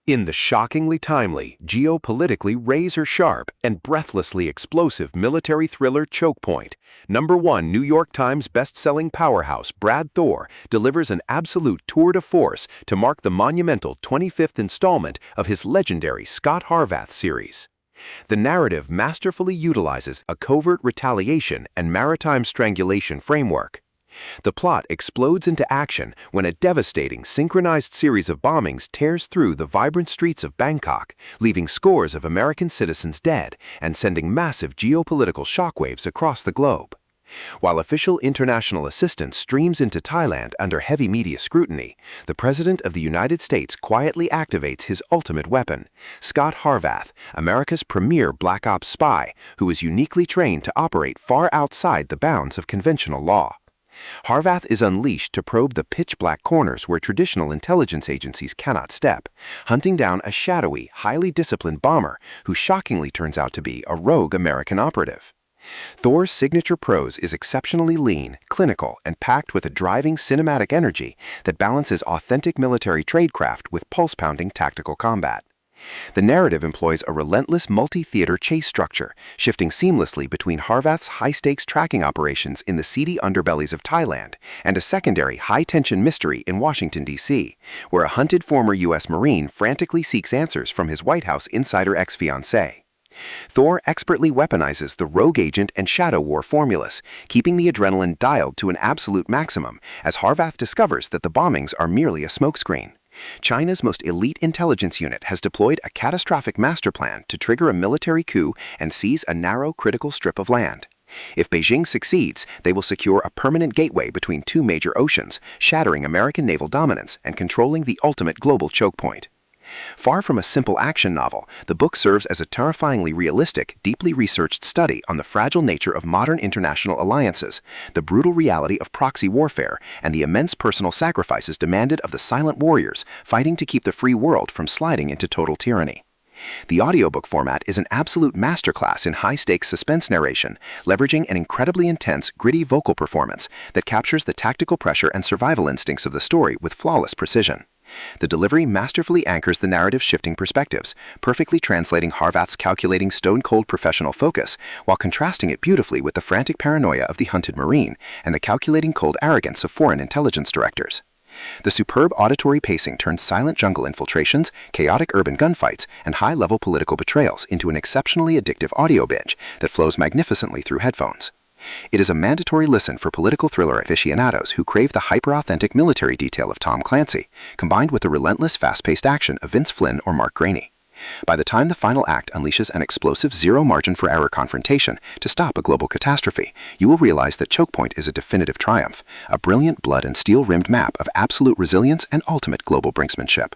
In the shockingly timely, geopolitically razor-sharp, and breathlessly explosive military thriller Choke Point, #1 New York Times best-selling powerhouse Brad Thor delivers an absolute tour de force to mark the monumental 25th installment of his legendary Scott Harvath series. The narrative masterfully utilizes a covert retaliation and maritime strangulation framework. The plot explodes into action when a devastating, synchronized series of bombings tears through the vibrant streets of Bangkok, leaving scores of American citizens dead and sending massive geopolitical shockwaves across the globe. While official international assistance streams into Thailand under heavy media scrutiny, the President of the United States quietly activates his ultimate weapon, Scott Harvath, America's premier Black Ops spy, who is uniquely trained to operate far outside the bounds of conventional law. Harvath is unleashed to probe the pitch-black corners where traditional intelligence agencies cannot step, hunting down a shadowy, highly disciplined bomber who shockingly turns out to be a rogue American operative. Thor's signature prose is exceptionally lean, clinical, and packed with a driving cinematic energy that balances authentic military tradecraft with pulse-pounding tactical combat. The narrative employs a relentless multi-theater chase structure, shifting seamlessly between Harvath's high-stakes tracking operations in the seedy underbellies of Thailand and a secondary high-tension mystery in Washington, D.C., where a hunted former U.S. Marine frantically seeks answers from his White House insider ex-fiancée. Thor expertly weaponizes the rogue agent and shadow war formulas, keeping the adrenaline dialed to an absolute maximum as Harvath discovers that the bombings are merely a smokescreen. China's most elite intelligence unit has deployed a catastrophic master plan to trigger a military coup and seize a narrow, critical strip of land. If Beijing succeeds, they will secure a permanent gateway between two major oceans, shattering American naval dominance and controlling the ultimate global choke point. Far from a simple action novel, the book serves as a terrifyingly realistic, deeply researched study on the fragile nature of modern international alliances, the brutal reality of proxy warfare, and the immense personal sacrifices demanded of the silent warriors fighting to keep the free world from sliding into total tyranny. The audiobook format is an absolute masterclass in high-stakes suspense narration, leveraging an incredibly intense, gritty vocal performance that captures the tactical pressure and survival instincts of the story with flawless precision. The delivery masterfully anchors the narrative's shifting perspectives, perfectly translating Harvath's calculating stone-cold professional focus while contrasting it beautifully with the frantic paranoia of the hunted Marine and the calculating cold arrogance of foreign intelligence directors. The superb auditory pacing turns silent jungle infiltrations, chaotic urban gunfights, and high-level political betrayals into an exceptionally addictive audio binge that flows magnificently through headphones. It is a mandatory listen for political thriller aficionados who crave the hyper-authentic military detail of Tom Clancy, combined with the relentless, fast-paced action of Vince Flynn or Mark Graney. By the time the final act unleashes an explosive zero-margin-for-error confrontation to stop a global catastrophe, you will realize that Choke Point is a definitive triumph, a brilliant blood and steel-rimmed map of absolute resilience and ultimate global brinksmanship.